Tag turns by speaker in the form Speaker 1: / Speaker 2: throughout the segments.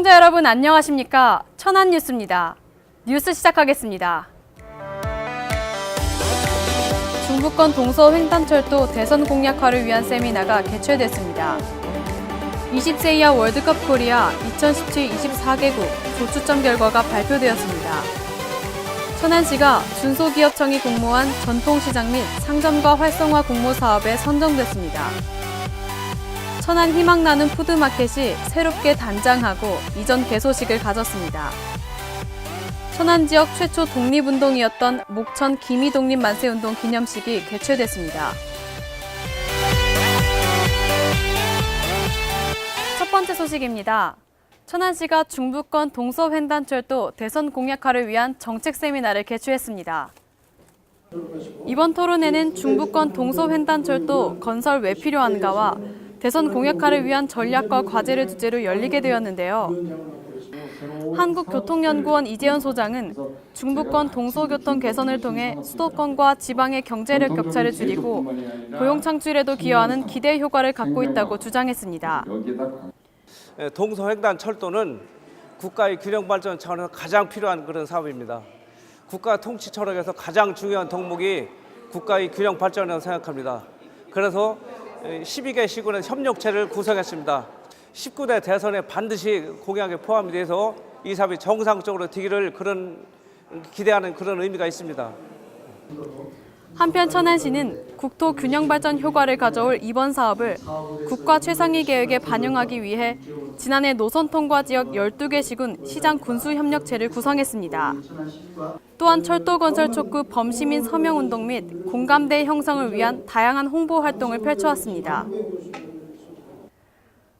Speaker 1: 시청자 여러분 안녕하십니까? 천안뉴스입니다. 뉴스 시작하겠습니다. 중부권 동서횡단철도 대선 공약화를 위한 세미나가 개최됐습니다. 20세 이하 월드컵 코리아 2017 24개국 조추첨 결과가 발표되었습니다. 천안시가 중소기업청이 공모한 전통시장 및 상점과 활성화 공모 사업에 선정됐습니다. 천안 희망나는 푸드마켓이 새롭게 단장하고 이전 개소식을 가졌습니다. 천안 지역 최초 독립운동이었던 목천 기미독립만세운동 기념식이 개최됐습니다. 첫 번째 소식입니다. 천안시가 중부권 동서횡단철도 대선 공약화를 위한 정책 세미나를 개최했습니다. 이번 토론회는 중부권 동서횡단철도 건설 왜 필요한가와 대선 공약화를 위한 전략과 과제를 주제로 열리게 되었는데요. 한국교통연구원 이재현 소장은 중부권 동서교통 개선을 통해 수도권과 지방의 경제력 격차를 줄이고 고용 창출에도 기여하는 기대 효과를 갖고 있다고 주장했습니다.
Speaker 2: 동서횡단 철도는 국가의 균형 발전 차원에서 가장 필요한 그런 사업입니다. 국가 통치 철학에서 가장 중요한 덕목이 국가의 균형 발전이라고 생각합니다. 그래서 12개 시군의 협력체를 구성했습니다. 19대 대선에 반드시 공약에 포함이 돼서 이 사업이 정상적으로 되기를 기대하는 그런 의미가 있습니다.
Speaker 1: 한편 천안시는 국토 균형 발전 효과를 가져올 이번 사업을 국가 최상위 계획에 반영하기 위해 지난해 노선 통과 지역 12개 시군 시장 군수 협력체를 구성했습니다. 또한 철도 건설 촉구 범시민 서명운동 및 공감대 형성을 위한 다양한 홍보 활동을 펼쳐왔습니다.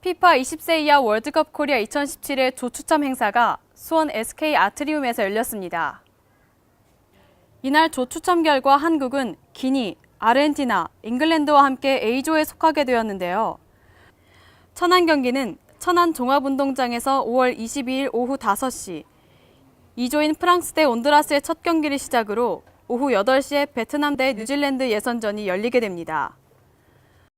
Speaker 1: 피파 20세 이하 월드컵 코리아 2017의 조추첨 행사가 수원 SK 아트리움에서 열렸습니다. 이날 조추첨 결과 한국은 기니, 아르헨티나, 잉글랜드와 함께 A조에 속하게 되었는데요. 천안 경기는 천안 종합운동장에서 5월 22일 오후 5시, 2조인 프랑스 대 온두라스의 첫 경기를 시작으로 오후 8시에 베트남 대 뉴질랜드 예선전이 열리게 됩니다.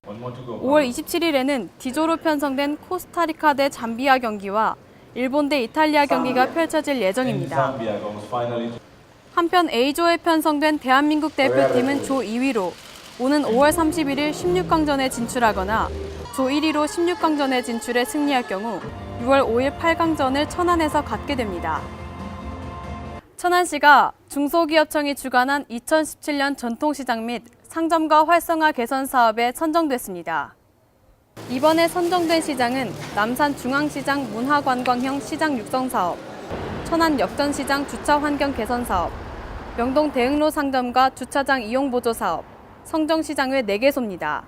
Speaker 1: 5월 27일에는 D조로 편성된 코스타리카 대 잠비아 경기와 일본 대 이탈리아 경기가 펼쳐질 예정입니다. 한편 A조에 편성된 대한민국 대표팀은 조 2위로 오는 5월 31일 16강전에 진출하거나 조 1위로 16강전에 진출해 승리할 경우 6월 5일 8강전을 천안에서 갖게 됩니다. 천안시가 중소기업청이 주관한 2017년 전통시장 및 상점가 활성화 개선 사업에 선정됐습니다. 이번에 선정된 시장은 남산중앙시장 문화관광형 시장 육성 사업, 천안 역전시장 주차 환경 개선 사업, 명동 대흥로 상점과 주차장 이용 보조 사업, 성정시장 외 4개소입니다.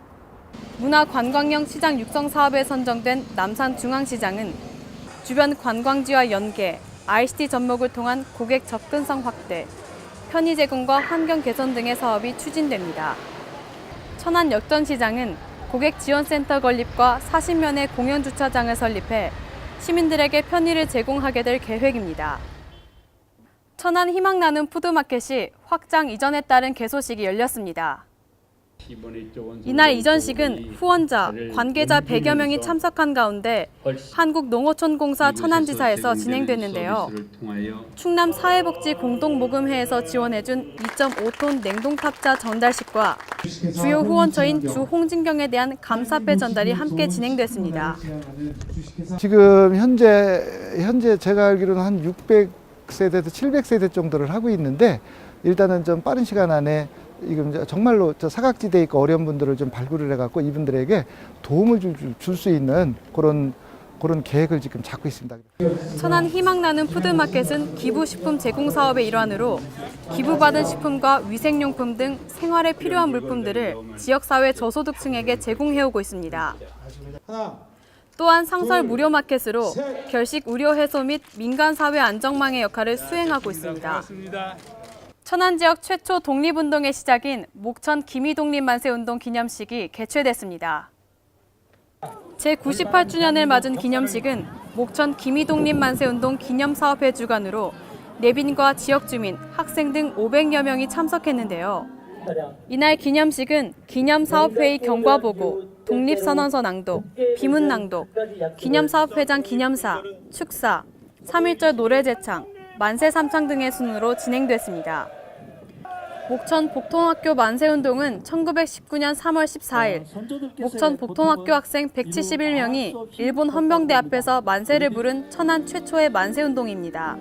Speaker 1: 문화관광형 시장 육성 사업에 선정된 남산중앙시장은 주변 관광지와 연계, ICT 접목을 통한 고객 접근성 확대, 편의 제공과 환경 개선 등의 사업이 추진됩니다. 천안 역전시장은 고객 지원센터 건립과 40면의 공연 주차장을 설립해 시민들에게 편의를 제공하게 될 계획입니다. 천안 희망나는 푸드마켓이 확장 이전에 따른 개소식이 열렸습니다. 이날 이전식은 후원자, 관계자 100여 명이 참석한 가운데 한국농어촌공사 천안지사에서 진행됐는데요. 충남 사회복지 공동모금회에서 지원해준 2.5톤 냉동탑자 전달식과 주요 후원처인 주 홍진경에 대한 감사패 전달이 함께 진행됐습니다.
Speaker 3: 지금 현재 제가 알기로는 한 600세대에서 700세대 정도를 하고 있는데 일단은 좀 빠른 시간 안에 이건 정말로 사각지대에 있고 어려운 분들을 좀 발굴을 해갖고 이분들에게 도움을 줄 수 있는 그런 계획을 지금 잡고 있습니다.
Speaker 1: 천안 희망나는 푸드마켓은 기부식품 제공 사업의 일환으로 기부받은 식품과 위생용품 등 생활에 필요한 물품들을 지역사회 저소득층에게 제공해오고 있습니다. 또한 상설 무료 마켓으로 결식 우려 해소 및 민간사회 안정망의 역할을 수행하고 있습니다. 천안 지역 최초 독립운동의 시작인 목천 기미독립만세운동 기념식이 개최됐습니다. 제98주년을 맞은 기념식은 목천 기미독립만세운동 기념사업회 주관으로 내빈과 지역 주민, 학생 등 500여 명이 참석했는데요. 이날 기념식은 기념사업회의 경과보고, 독립선언서 낭독, 비문 낭독, 기념사업회장 기념사, 축사, 3.1절 노래 제창, 만세 삼창 등의 순으로 진행됐습니다. 목천 복통학교 만세운동은 1919년 3월 14일 목천 복통학교 학생 171명이 일본 헌병대 앞에서 만세를 부른 천안 최초의 만세운동입니다.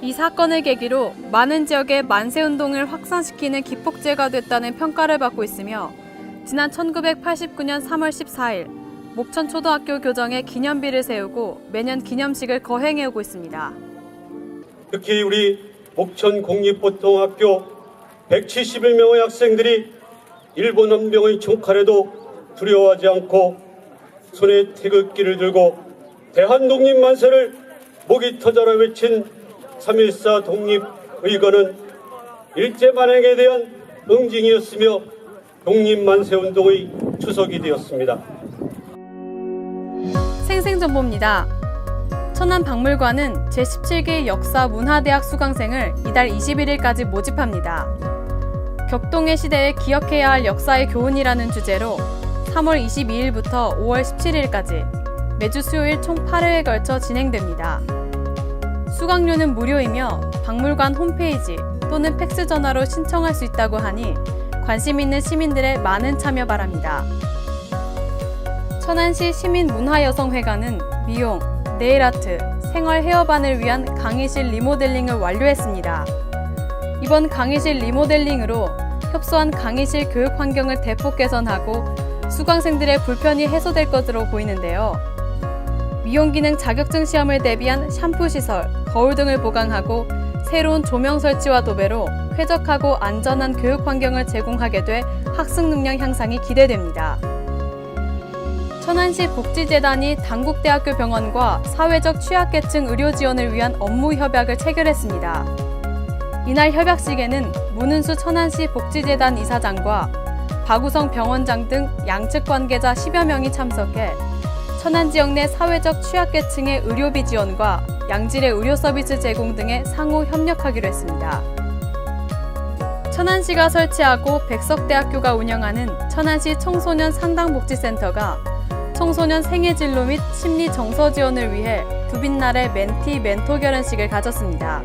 Speaker 1: 이 사건을 계기로 많은 지역에 만세운동을 확산시키는 기폭제가 됐다는 평가를 받고 있으며 지난 1989년 3월 14일 목천초등학교 교정에 기념비를 세우고 매년 기념식을 거행해오고 있습니다.
Speaker 4: 특히 우리 목천공립보통학교 171명의 학생들이 일본 헌병의 총칼에도 두려워하지 않고 손에 태극기를 들고 대한독립 만세를 목이 터져라 외친 3.14 독립의거는 일제만행에 대한 응징이었으며 독립만세운동의 추석이 되었습니다.
Speaker 1: 생생정보입니다. 천안박물관은 제17기 역사문화대학 수강생을 이달 21일까지 모집합니다. 격동의 시대에 기억해야 할 역사의 교훈이라는 주제로 3월 22일부터 5월 17일까지 매주 수요일 총 8회에 걸쳐 진행됩니다. 수강료는 무료이며 박물관 홈페이지 또는 팩스 전화로 신청할 수 있다고 하니 관심 있는 시민들의 많은 참여 바랍니다. 천안시 시민문화여성회관은 미용, 네일아트, 생활 헤어반을 위한 강의실 리모델링을 완료했습니다. 이번 강의실 리모델링으로 협소한 강의실 교육 환경을 대폭 개선하고 수강생들의 불편이 해소될 것으로 보이는데요. 미용기능 자격증 시험을 대비한 샴푸 시설, 거울 등을 보강하고 새로운 조명 설치와 도배로 쾌적하고 안전한 교육 환경을 제공하게 돼 학습 능력 향상이 기대됩니다. 천안시 복지재단이 당국대학교 병원과 사회적 취약계층 의료 지원을 위한 업무 협약을 체결했습니다. 이날 협약식에는 문은수 천안시 복지재단 이사장과 박우성 병원장 등 양측 관계자 10여 명이 참석해 천안 지역 내 사회적 취약계층의 의료비 지원과 양질의 의료 서비스 제공 등에 상호 협력하기로 했습니다. 천안시가 설치하고 백석대학교가 운영하는 천안시 청소년 상담복지센터가 청소년 생애 진로 및 심리 정서 지원을 위해 두빛날의 멘티 멘토 결혼식을 가졌습니다.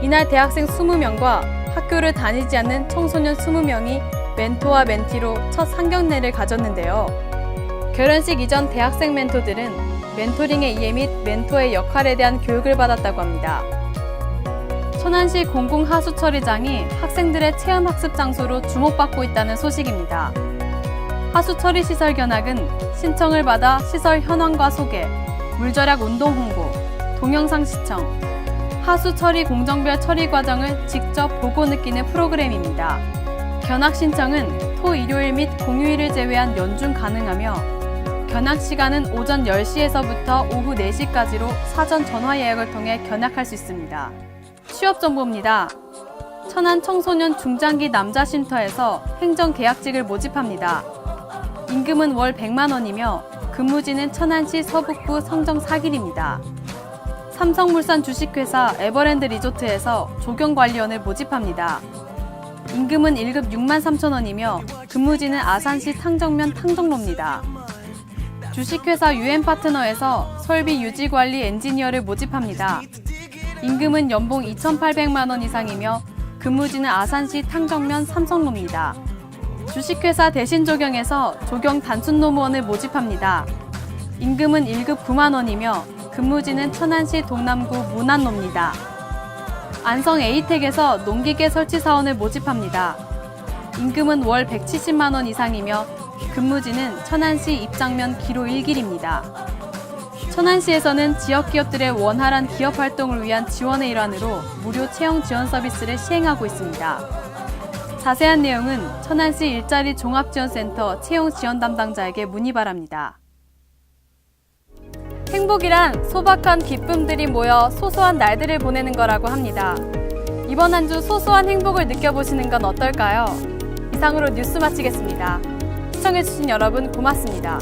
Speaker 1: 이날 대학생 20명과 학교를 다니지 않는 청소년 20명이 멘토와 멘티로 첫 상견례를 가졌는데요. 결혼식 이전 대학생 멘토들은 멘토링의 이해 및 멘토의 역할에 대한 교육을 받았다고 합니다. 천안시 공공하수처리장이 학생들의 체험학습 장소로 주목받고 있다는 소식입니다. 하수처리 시설 견학은 신청을 받아 시설 현황과 소개, 물절약 운동 홍보, 동영상 시청, 하수처리 공정별 처리 과정을 직접 보고 느끼는 프로그램입니다. 견학 신청은 토, 일요일 및 공휴일을 제외한 연중 가능하며 견학 시간은 오전 10시에서부터 오후 4시까지로 사전 전화 예약을 통해 견학할 수 있습니다. 취업 정보입니다. 천안 청소년 중장기 남자쉼터에서 행정계약직을 모집합니다. 임금은 월 100만 원이며 근무지는 천안시 서북부 성정 4길입니다. 삼성물산 주식회사 에버랜드 리조트에서 조경관리원을 모집합니다. 임금은 1급 6만 3천 원이며 근무지는 아산시 탕정면 탕정로입니다. 주식회사 유엔파트너에서 설비 유지관리 엔지니어를 모집합니다. 임금은 연봉 2,800만 원 이상이며 근무지는 아산시 탕정면 삼성로입니다. 주식회사 대신조경에서 조경 단순노무원을 모집합니다. 임금은 1급 9만 원이며 근무지는 천안시 동남구 문안로입니다. 안성 에이텍에서 농기계 설치 사원을 모집합니다. 임금은 월 170만 원 이상이며 근무지는 천안시 입장면 기로 1길입니다. 천안시에서는 지역 기업들의 원활한 기업 활동을 위한 지원의 일환으로 무료 채용 지원 서비스를 시행하고 있습니다. 자세한 내용은 천안시 일자리 종합지원센터 채용 지원 담당자에게 문의 바랍니다. 행복이란 소박한 기쁨들이 모여 소소한 날들을 보내는 거라고 합니다. 이번 한 주 소소한 행복을 느껴보시는 건 어떨까요? 이상으로 뉴스 마치겠습니다. 시청해주신 여러분 고맙습니다.